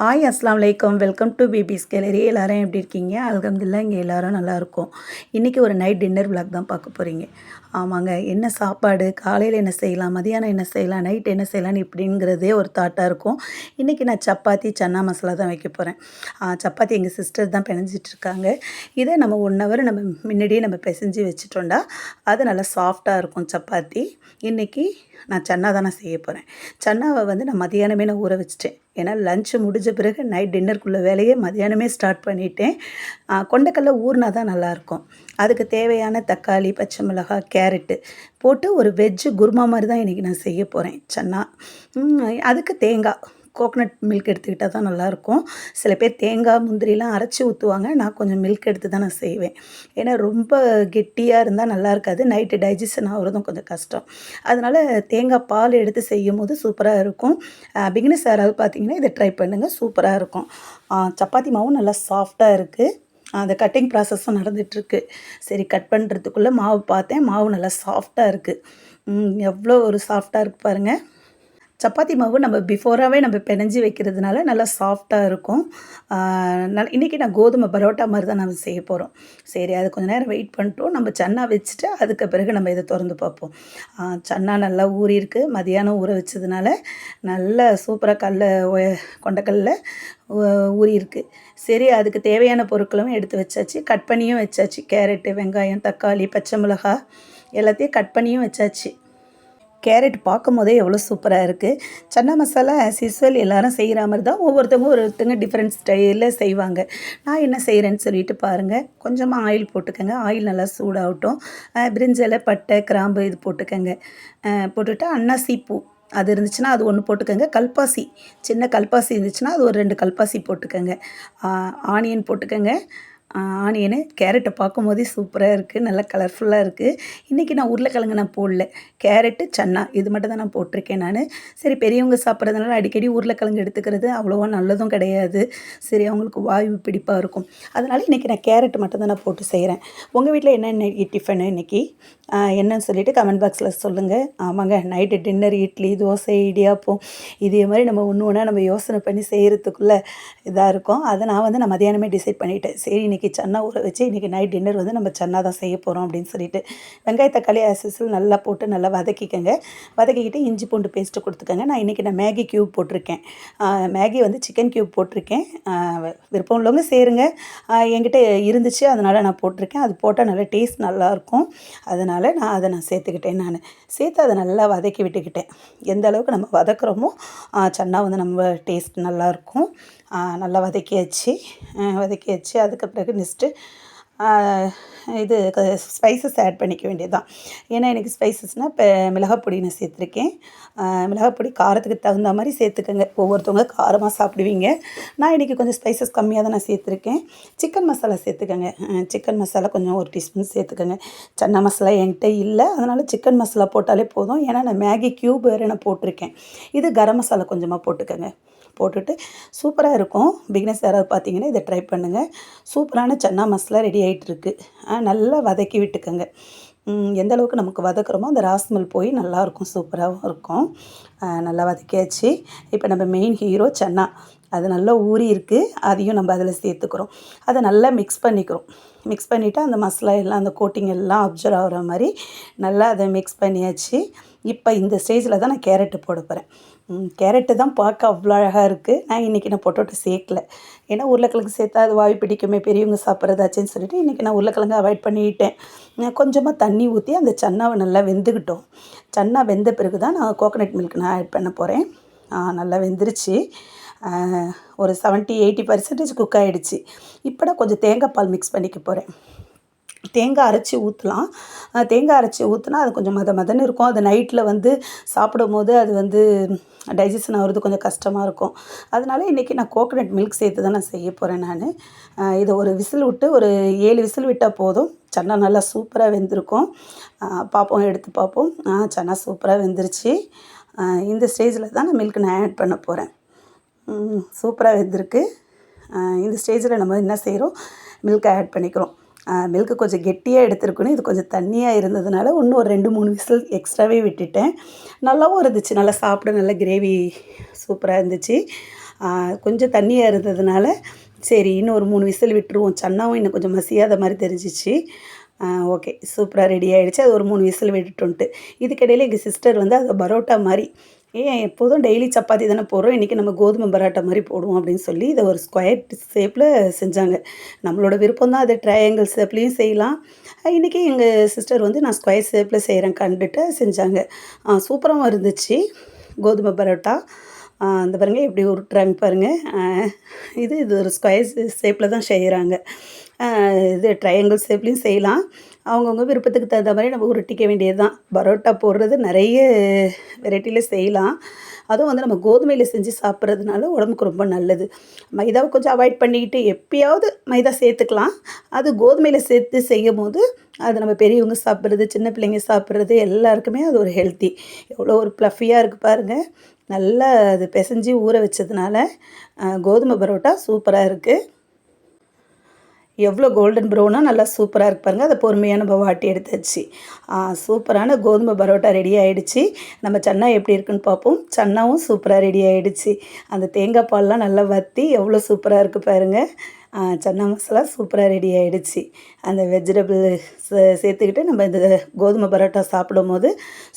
Hi அஸ்லாம் வலைக்கம். Welcome to babies gallery. எல்லோரும் எப்படி இருக்கீங்க? அல்ஹம்துலில்லாஹ் இங்கே எல்லோரும் நல்லாயிருக்கும். இன்றைக்கி ஒரு நைட் டின்னர் விளாக் தான் பார்க்க போகிறீங்க. ஆமாங்க, என்ன சாப்பாடு, காலையில் என்ன செய்யலாம், மதியானம் என்ன செய்யலாம், நைட் என்ன செய்யலான்னு இப்படிங்கிறதே ஒரு தாட்டாக இருக்கும். இன்றைக்கி நான் சப்பாத்தி சன்னா மசாலா தான் வைக்க போகிறேன். சப்பாத்தி எங்கள் சிஸ்டர் தான் பிணைஞ்சிட்ருக்காங்க. இதை நம்ம 1 ஹவர் நம்ம முன்னாடியே நம்ம பிசைஞ்சு வச்சுட்டோம்டா அது நல்லா சாஃப்டாக இருக்கும் சப்பாத்தி. இன்றைக்கி நான் சன்னா தானே செய்ய போகிறேன். சன்னாவை வந்து நான் மதியானமே நான் ஊற வச்சுட்டேன். ஏன்னா லஞ்சு முடிஞ்ச பிறகு நைட் டின்னருக்குள்ளே வேலையை மதியானமே ஸ்டார்ட் பண்ணிட்டேன். கொண்டைக்கடலை ஊறினா தான் நல்லாயிருக்கும். அதுக்கு தேவையான தக்காளி, பச்சை மிளகாய், கேரட்டு போட்டு ஒரு வெஜ்ஜு குருமா மாதிரி தான் இன்றைக்கி நான் செய்ய போகிறேன் சன்னா. அதுக்கு தேங்காய், கோகனட் மில்க் எடுத்துக்கிட்டால் தான் நல்லாயிருக்கும். சில பேர் தேங்காய் முந்திரிலாம் அரைச்சி ஊற்றுவாங்க. நான் கொஞ்சம் மில்க் எடுத்து தான் நான் செய்வேன். ஏன்னா ரொம்ப கெட்டியாக இருந்தால் நல்லா இருக்காது. நைட்டு டைஜஷன் ஆகிறதும் கொஞ்சம் கஷ்டம். அதனால் தேங்காய் பால் எடுத்து செய்யும் போது சூப்பராக இருக்கும். பிகினர்ஸ் யாராவது பார்த்தீங்கன்னா இதை ட்ரை பண்ணுங்கள், சூப்பராக இருக்கும். சப்பாத்தி மாவும் நல்லா சாஃப்டாக இருக்குது. அந்த கட்டிங் ப்ராசஸும் நடந்துகிட்ருக்கு. சரி, கட் பண்ணுறதுக்குள்ளே மாவு பார்த்தேன். மாவு நல்லா சாஃப்டாக இருக்குது. எவ்வளோ ஒரு சாஃப்டாக இருக்குது பாருங்கள். சப்பாத்தி மாவு நம்ம பிஃபோராகவே நம்ம பிணைஞ்சி வைக்கிறதுனால நல்லா சாஃப்டாக இருக்கும். இன்றைக்கி நான் கோதுமை பரோட்டா மாதிரி தான் நம்ம செய்ய போகிறோம். சரி, அது கொஞ்சம் நேரம் வெயிட் பண்ணிட்டோம். நம்ம சன்னா வச்சுட்டு அதுக்கு பிறகு நம்ம இதை திறந்து பார்ப்போம். சன்னா நல்லா ஊறியிருக்கு. மதியானம் ஊற வச்சதுனால நல்லா சூப்பராக கொண்டக்கல்ல ஊறியிருக்கு. சரி, அதுக்கு தேவையான பொருட்களும் எடுத்து வச்சாச்சு. கட் பண்ணியும் வச்சாச்சு. கேரட்டு, வெங்காயம், தக்காளி, பச்சை மிளகாய் எல்லாத்தையும் கட் பண்ணியும் வச்சாச்சு. கேரட் பார்க்கும் போதே எவ்வளோ சூப்பராக இருக்குது. சன்னா மசாலா ஆஸ் யூஸ்வல் எல்லோரும் செய்கிற மாதிரி தான். ஒவ்வொருத்தங்க டிஃப்ரெண்ட் ஸ்டைலில் செய்வாங்க. நான் என்ன செய்கிறேன்னு சொல்லிட்டு பாருங்கள். கொஞ்சமாக ஆயில் போட்டுக்கோங்க. ஆயில் நல்லா சூடாகட்டும். பிரிஞ்சலை, பட்டை, கிராம்பு இது போட்டுக்கோங்க. போட்டுவிட்டு அன்னாசி பூ அது இருந்துச்சுன்னா அது 1 போட்டுக்கோங்க. கல்பாசி, சின்ன கல்பாசி இருந்துச்சுன்னா அது ஒரு 2 கல்பாசி போட்டுக்கோங்க. ஆனியன் போட்டுக்கோங்க. ஆனியனு, கேரட்டை பார்க்கும் போதே சூப்பராக இருக்குது. நல்லா கலர்ஃபுல்லாக இருக்குது. இன்றைக்கி நான் உருளைக்கிழங்கு நான் போடல. கேரட்டு, சன்னா இது மட்டும் தான் நான் போட்டிருக்கேன் நான். சரி, பெரியவங்க சாப்பிட்றதுனால அடிக்கடி உருளைக்கிழங்கு எடுத்துக்கிறது அவ்வளோவா நல்லதும் கிடையாது. சரி, அவங்களுக்கு வாயு பிடிப்பாக இருக்கும். அதனால் இன்றைக்கி நான் கேரட்டு மட்டும் தான் நான் போட்டு செய்கிறேன். உங்கள் வீட்டில் என்ன இன்றைக்கி டிஃபனு இன்றைக்கி என்னன்னு சொல்லிவிட்டு கமெண்ட் பாக்ஸில் சொல்லுங்கள். ஆமாங்க, நைட்டு டின்னர் இட்லி, தோசை, இடியாப்பம் இதே மாதிரி நம்ம ஒன்று ஒன்றா நம்ம யோசனை பண்ணி செய்கிறதுக்குள்ளே இதாக இருக்கும். அதை நான் மதியானமே டிசைட் பண்ணிவிட்டேன். சரி, இன்றைக்கி சன்னா ஊற வச்சு இன்றைக்கி நைட் டின்னர் வந்து நம்ம சன்னா தான் செய்ய போகிறோம் அப்படின்னு சொல்லிட்டு வெங்காய தக்காளி ஆசிஸில் நல்லா போட்டு நல்லா வதக்கிக்கங்க. வதக்கிக்கிட்டு இஞ்சி பூண்டு பேஸ்ட்டு கொடுத்துக்கோங்க. இன்றைக்கி நான் மேகி க்யூப் போட்டிருக்கேன். மேகி வந்து சிக்கன் க்யூப் போட்டிருக்கேன். விருப்பம் உள்ளவங்க சேருங்க. என்கிட்ட இருந்துச்சு, அதனால் நான் போட்டிருக்கேன். அது போட்டால் நல்லா டேஸ்ட் நல்லாயிருக்கும். அதனால் நான் சேர்த்துக்கிட்டேன். சேர்த்து அதை நல்லா வதக்கி விட்டுக்கிட்டேன். எந்த அளவுக்கு நம்ம வதக்குறோமோ சன்னா வந்து நம்ம டேஸ்ட் நல்லாயிருக்கும். நல்லா வதக்கியாச்சு. அதுக்கு பிறகு நெக்ஸ்ட்டு இது ஸ்பைசஸ் ஆட் பண்ணிக்க வேண்டியது தான். ஏன்னா எனக்கு ஸ்பைசஸ்னால் இப்போ மிளகாப்பொடி நான் சேர்த்துருக்கேன். மிளகாப்பொடி காரத்துக்கு தகுந்த மாதிரி சேர்த்துக்கங்க. ஒவ்வொருத்தவங்க காரமாக சாப்பிடுவீங்க. நான் இன்றைக்கி கொஞ்சம் ஸ்பைசஸ் கம்மியாக தான் நான் சேர்த்துருக்கேன். சிக்கன் மசாலா சேர்த்துக்கங்க. சிக்கன் மசாலா கொஞ்சம் 1 டீஸ்பூன் சேர்த்துக்கங்க. சன்னா மசாலா என்கிட்ட இல்லை, அதனால் சிக்கன் மசாலா போட்டாலே போதும். ஏன்னா நான் மேகி க்யூப் வேறு நான் போட்டிருக்கேன். இது கரம் மசாலா கொஞ்சமாக போட்டுக்கோங்க. போட்டுட்டு சூப்பராக இருக்கும். பிகினர்ஸ் யாராவது பார்த்தீங்கன்னா இதை ட்ரை பண்ணுங்கள். சூப்பரான சன்னா மசாலா ரெடி ஆகிட்டுருக்கு. நல்லா வதக்கி விட்டுக்கோங்க. எந்த அளவுக்கு நமக்கு வதக்குறோமோ அந்த ராஸ்மல் போய் நல்லாயிருக்கும், சூப்பராகவும் இருக்கும். நல்லா வதக்கியாச்சு. இப்போ நம்ம மெயின் ஹீரோ சன்னா அது நல்லா ஊறி இருக்குது. அதையும் நம்ம அதில் சேர்த்துக்கிறோம். அதை நல்லா மிக்ஸ் பண்ணிக்கிறோம். மிக்ஸ் பண்ணிவிட்டு அந்த மசாலா எல்லாம் அந்த கோட்டிங் எல்லாம் அப்சர்வ் ஆகிற மாதிரி நல்லா அதை மிக்ஸ் பண்ணியாச்சு. இப்போ இந்த ஸ்டேஜில் தான் நான் கேரட்டு போட போகிறேன். கேரட்டு தான் பார்க்க அவ்வளோ அழகாக இருக்குது. நான் இன்றைக்கி பொட்டோட்டோ சேர்க்கல. ஏன்னா உருளைக்கிழங்கு சேர்த்தா அது வாய் பிடிக்குமே, பெரியவங்க சாப்பிட்றதாச்சுன்னு சொல்லிட்டு இன்றைக்கி நான் உருளைக்கிழங்கு அவாய்ட் பண்ணிவிட்டேன். கொஞ்சமாக தண்ணி ஊற்றி அந்த சன்னாவை நல்லா வெந்துக்கிட்டோம். சன்னா வெந்த பிறகு தான் நான் கோகனட் மில்க் நான் ஆட் பண்ண போகிறேன். நல்லா வெந்துருச்சு. ஒரு 70-80% குக் ஆகிடுச்சு. இப்போ நான் கொஞ்சம் தேங்காய் பால் மிக்ஸ் பண்ணிக்க போகிறேன். தேங்காய் அரைச்சி ஊற்றலாம். தேங்காய் அரைச்சி ஊற்றினா அது கொஞ்சம் மதன்னு இருக்கும். அது நைட்டில் வந்து சாப்பிடும்போது அது வந்து டைஜஷன் ஆகிறது கொஞ்சம் கஷ்டமாக இருக்கும். அதனால் இன்றைக்கி நான் கோகனட் மில்க் சேர்த்து தான் நான் செய்ய போகிறேன். இதை ஒரு விசில் விட்டு ஒரு 7 விசில் விட்டால் போதும். சன்னா நல்லா சூப்பராக வெந்திருக்கும். பார்ப்போம், எடுத்து பார்ப்போம். சன்னா சூப்பராக வெந்துருச்சு. இந்த ஸ்டேஜில் தான் நான் மில்க் நான் ஆட் பண்ண போகிறேன். சூப்பராக வெந்திருக்கு. இந்த ஸ்டேஜில் நம்ம என்ன செய்கிறோம், மில்க் ஆட் பண்ணிக்கிறோம். மில்க்கு கொஞ்சம் கெட்டியாக எடுத்துருக்கணும். இது கொஞ்சம் தண்ணியாக இருந்ததுனால இன்னும் ஒரு 2-3 விசில் எக்ஸ்ட்ராவே விட்டுட்டேன். நல்லாவும் இருந்துச்சு. நல்லா சாப்பிட நல்ல கிரேவி சூப்பராக இருந்துச்சு. கொஞ்சம் தண்ணியாக இருந்ததுனால சரி இன்னும் ஒரு 3 விசில் விட்டுருவோம். சன்னாவும் இன்னும் கொஞ்சம் மசியாத மாதிரி தெரிஞ்சிச்சு. ஓகே சூப்பராக ரெடி ஆகிடுச்சு. அது ஒரு 3 விசில் விட்டுட்டுன்ட்டு இதுக்கிடையில் எங்கள் சிஸ்டர் வந்து அது பரோட்டா மாதிரி எப்போதும் டெய்லி சப்பாத்தி தானே போடுறோம், இன்றைக்கி நம்ம கோதுமை பரோட்டா மாதிரி போடுவோம் அப்படின்னு சொல்லி இதை ஒரு ஸ்கொயர் ஷேப்பில் செஞ்சாங்க. நம்மளோட விருப்பம் தான், அது ட்ரையாங்கிள் ஷேப்லேயும் செய்யலாம். இன்றைக்கி எங்கள் சிஸ்டர் வந்து நான் ஸ்கொயர் ஷேப்பில் செய்கிறேன் கண்டுட்டு செஞ்சாங்க. சூப்பராகவும் இருந்துச்சு கோதுமை பரோட்டா. இந்த பாருங்கள் எப்படி உருட்டுறாங்க பாருங்கள். இது ஒரு ஸ்கொயர் ஷேப்பில் தான் செய்கிறாங்க. இது ட்ரையாங்கிள் ஷேப்லேயும் செய்யலாம். அவங்கவுங்க விருப்பத்துக்கு தகுந்த மாதிரி நம்ம உருட்டிக்க வேண்டியது தான். பரோட்டா போடுறது நிறைய வெரைட்டியில் செய்யலாம். அதுவும் வந்து நம்ம கோதுமையில் செஞ்சு சாப்பிட்றதுனால உடம்புக்கு ரொம்ப நல்லது. மைதாவை கொஞ்சம் அவாய்ட் பண்ணிக்கிட்டு எப்பயாவது மைதா சேர்த்துக்கலாம். அது கோதுமையில் சேர்த்து செய்யும்போது அது நம்ம பெரியவங்க சாப்பிட்றது, சின்ன பிள்ளைங்க சாப்பிட்றது எல்லாருக்குமே அது ஒரு ஹெல்த்தி. எவ்வளோ ஒரு ப்ளஃபியாக இருக்குது பாருங்கள். நல்லா அது பிசைஞ்சு ஊற வச்சதுனால கோதுமை பரோட்டா சூப்பராக இருக்குது. எவ்வளோ கோல்டன் ப்ரௌனாக நல்லா சூப்பராக இருக்கு பாருங்கள். அதை பொறுமையாக நம்ம வாட்டி எடுத்தாச்சு. சூப்பரான கோதுமை பரோட்டா ரெடி ஆகிடுச்சு. நம்ம சன்னா எப்படி இருக்குன்னு பார்ப்போம். சன்னாவும் சூப்பராக ரெடி ஆகிடுச்சு. அந்த தேங்காய் பால்லாம் நல்லா வற்றி எவ்வளோ சூப்பராக இருக்குது பாருங்கள். சன்னா மசாலா சூப்பராக ரெடி ஆகிடுச்சு. அந்த வெஜிடபிள் சேர்த்துக்கிட்டு நம்ம இந்த கோதுமை பரோட்டா சாப்பிடும்போது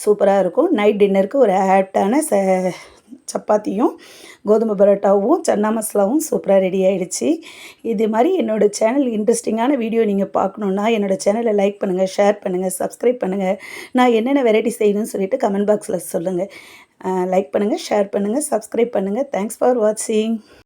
சூப்பராக இருக்கும். நைட் டின்னருக்கு ஒரு ஆப்டான சப்பாத்தியும் கோதுமை பரோட்டாவும் சன்னா மசாலாவும் சூப்பராக ரெடி ஆகிடுச்சு. இது மாதிரி என்னோடய சேனல் இன்ட்ரெஸ்டிங்கான வீடியோ நீங்கள் பார்க்கணுன்னா என்னோடய சேனலை லைக் பண்ணுங்கள், ஷேர் பண்ணுங்கள், சப்ஸ்கிரைப் பண்ணுங்கள். நான் என்னென்ன வெரைட்டி செய்யணும்னு சொல்லிவிட்டு கமெண்ட் பாக்ஸில் சொல்லுங்கள். லைக் பண்ணுங்கள், ஷேர் பண்ணுங்கள், சப்ஸ்கிரைப் பண்ணுங்கள். தேங்க்ஸ் ஃபார் வாட்சிங்.